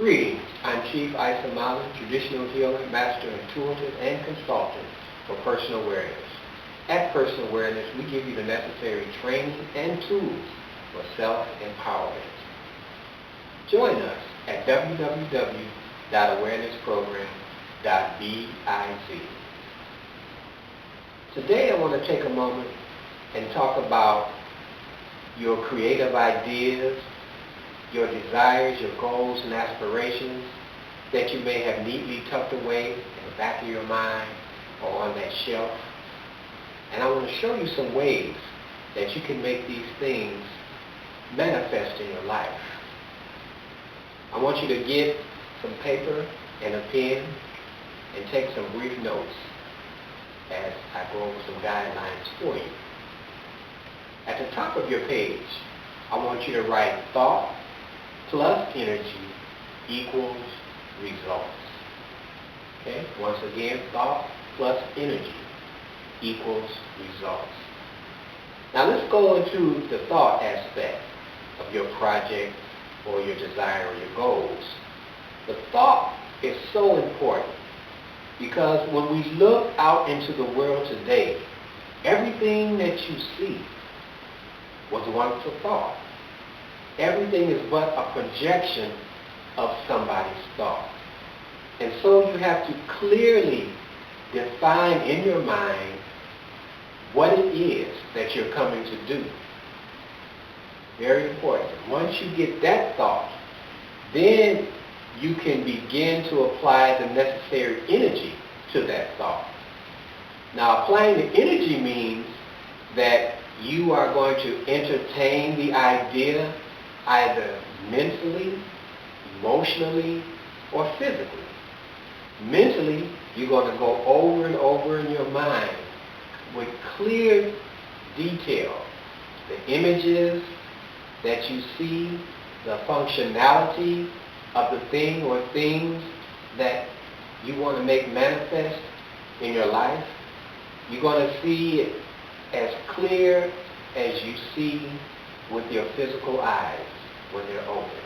Greetings, I'm Chief Isha, traditional healer, master intuitive, and consultant for personal awareness. At Personal Awareness, we give you the necessary training and tools for self-empowerment. Join us at www.awarenessprogram.biz. Today I want to take a moment and talk about your creative ideas, your desires, your goals and aspirations that you may have neatly tucked away in the back of your mind or on that shelf. And I want to show you some ways that you can make these things manifest in your life. I want you to get some paper and a pen and take some brief notes as I go over some guidelines for you. At the top of your page, I want you to write thought plus energy equals results. Okay? Once again, thought plus energy equals results. Now let's go into the thought aspect of your project or your desire or your goals. The thought is so important because when we look out into the world today, everything that you see was once a thought. Everything is but a projection of somebody's thought. And so you have to clearly define in your mind what it is that you're coming to do. Very important. Once you get that thought, then you can begin to apply the necessary energy to that thought. Now, applying the energy means that you are going to entertain the idea either mentally, emotionally, or physically. Mentally, you're going to go over and over in your mind with clear detail the images that you see, the functionality of the thing or things that you want to make manifest in your life. You're going to see it as clear as you see with your physical eyes when they're open.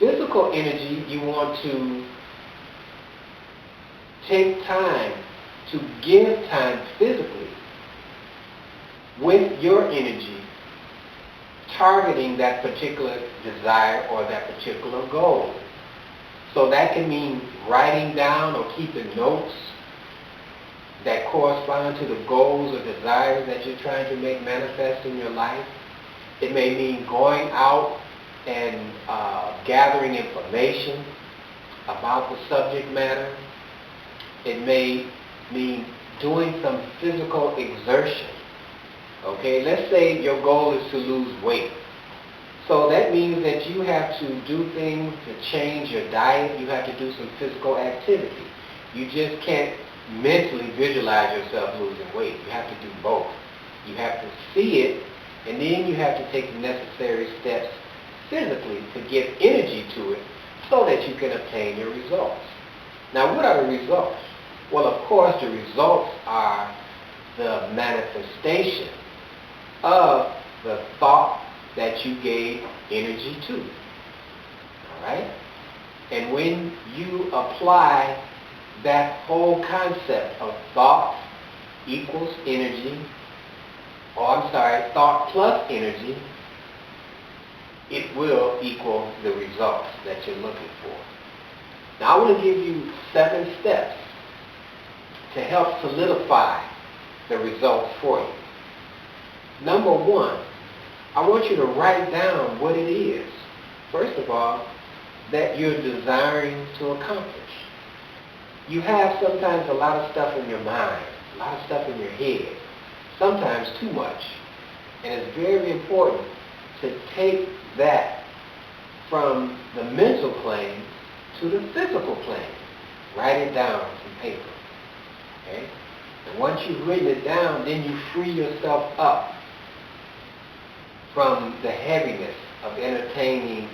Physical energy, you want to take time to give time physically with your energy targeting that particular desire or that particular goal. So that can mean writing down or keeping notes that correspond to the goals or desires that you're trying to make manifest in your life. It may mean going out and gathering information about the subject matter. It may mean doing some physical exertion. Okay, let's say your goal is to lose weight. So that means that you have to do things to change your diet. You have to do some physical activity. You just can't mentally visualize yourself losing weight. You have to do both. You have to see it, and then you have to take the necessary steps physically to give energy to it so that you can obtain your results. Now, what are the results? Well, of course, the results are the manifestation of the thought that you gave energy to. All right? And when you apply that whole concept of thought equals energy, thought plus energy, it will equal the results that you're looking for. Now, I want to give you 7 steps to help solidify the results for you. Number 1, I want you to write down what it is, first of all, that you're desiring to accomplish. You have sometimes a lot of stuff in your mind, a lot of stuff in your head, sometimes too much. And it's very important to take that from the mental plane to the physical plane. Write it down on some paper. Okay? And once you've written it down, then you free yourself up from the heaviness of entertaining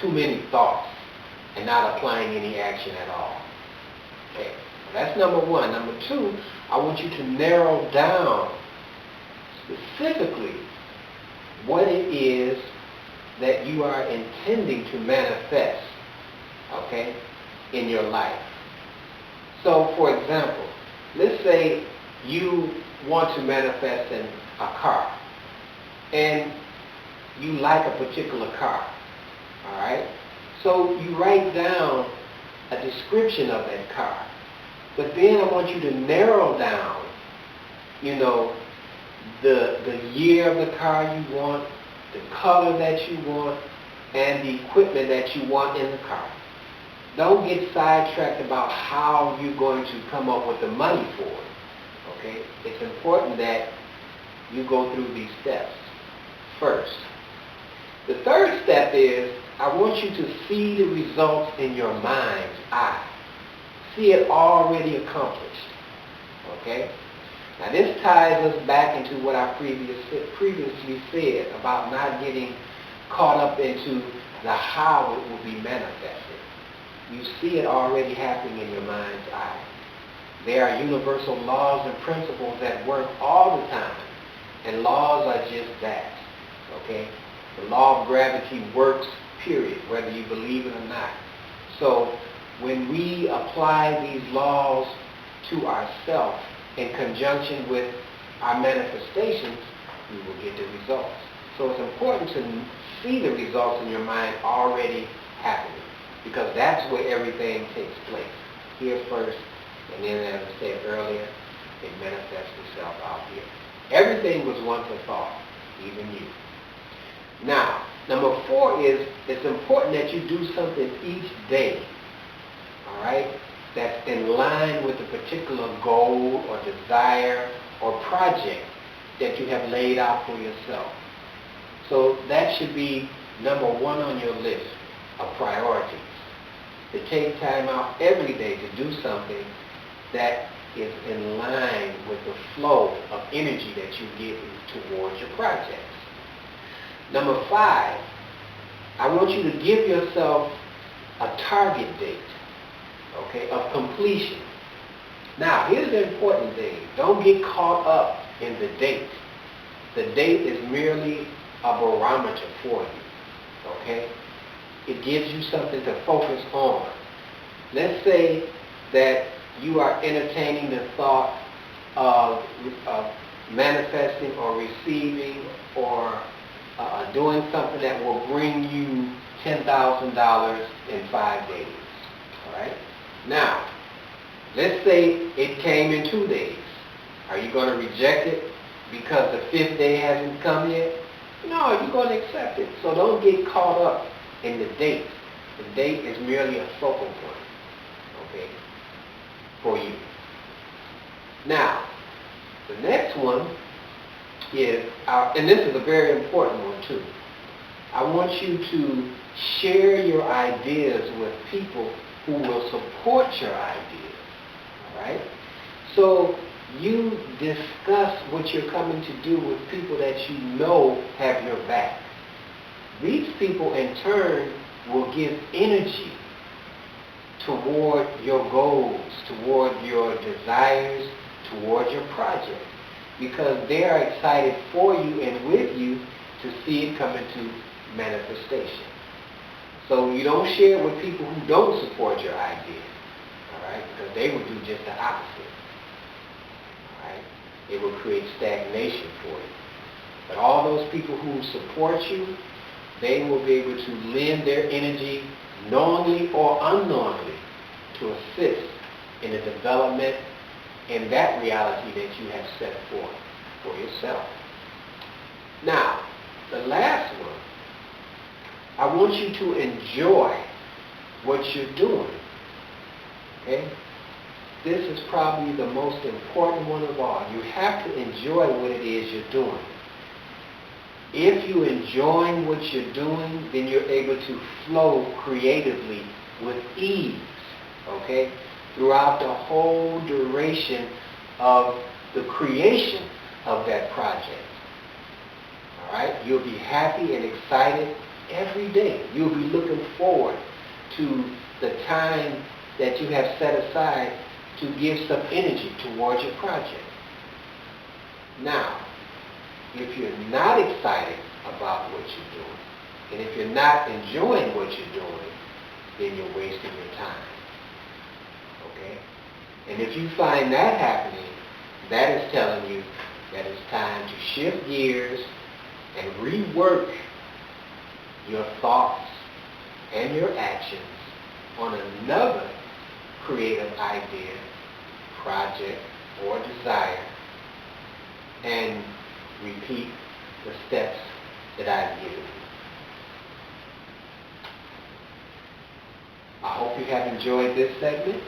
too many thoughts and not applying any action at all. Okay, that's number 1. Number 2, I want you to narrow down specifically what it is that you are intending to manifest, okay, in your life. So, for example, let's say you want to manifest in a car, and you like a particular car, all right? So you write down a description of that car, but then I want you to narrow down, the year of the car you want, the color that you want, and the equipment that you want in the car. Don't get sidetracked about how you're going to come up with the money for it, okay? It's important that you go through these steps first. The third step is, I want you to see the results in your mind's eye. See it already accomplished, okay? Now this ties us back into what I previously said about not getting caught up into the how it will be manifested. You see it already happening in your mind's eye. There are universal laws and principles that work all the time, and laws are just that, okay? The law of gravity works, period, whether you believe it or not. So when we apply these laws to ourselves in conjunction with our manifestations, we will get the results. So it's important to see the results in your mind already happening, because that's where everything takes place. Here first, and then, as I said earlier, it manifests itself out here. Everything was once a thought, even you. Now, number 4 is, it's important that you do something each day, all right, that's in line with a particular goal or desire or project that you have laid out for yourself. So that should be number 1 on your list of priorities. To take time out every day to do something that is in line with the flow of energy that you get towards your projects. Number 5, I want you to give yourself a target date, okay, of completion. Now, here's the important thing. Don't get caught up in the date. The date is merely a barometer for you, okay? It gives you something to focus on. Let's say that you are entertaining the thought of manifesting or receiving or doing something that will bring you $10,000 in 5 days. All right? Now, let's say it came in 2 days. Are you going to reject it because the 5th day hasn't come yet? No, you're going to accept it. So don't get caught up in the date. The date is merely a focal point, okay, for you. Now, the next one is, and this is a very important one too, I want you to share your ideas with people who will support your ideas, all right? So you discuss what you're coming to do with people that you know have your back. These people in turn will give energy toward your goals, toward your desires, toward your project, because they are excited for you and with you to see it come into manifestation. So you don't share it with people who don't support your idea, all right, because they will do just the opposite, all right? It will create stagnation for you. But all those people who support you, they will be able to lend their energy knowingly or unknowingly to assist in the development in that reality that you have set forth for yourself. Now, the last one, I want you to enjoy what you're doing, okay? This is probably the most important one of all. You have to enjoy what it is you're doing. If you're enjoying what you're doing, then you're able to flow creatively with ease, okay, throughout the whole duration of the creation of that project. All right? You'll be happy and excited every day. You'll be looking forward to the time that you have set aside to give some energy towards your project. Now, if you're not excited about what you're doing, And if you're not enjoying what you're doing, then you're wasting your time. Okay? And if you find that happening, that is telling you that it's time to shift gears and rework your thoughts and your actions on another creative idea, project, or desire, and repeat the steps that I've given you. I hope you have enjoyed this segment.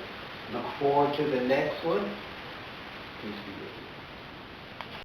Look forward to the next one. Peace be with you.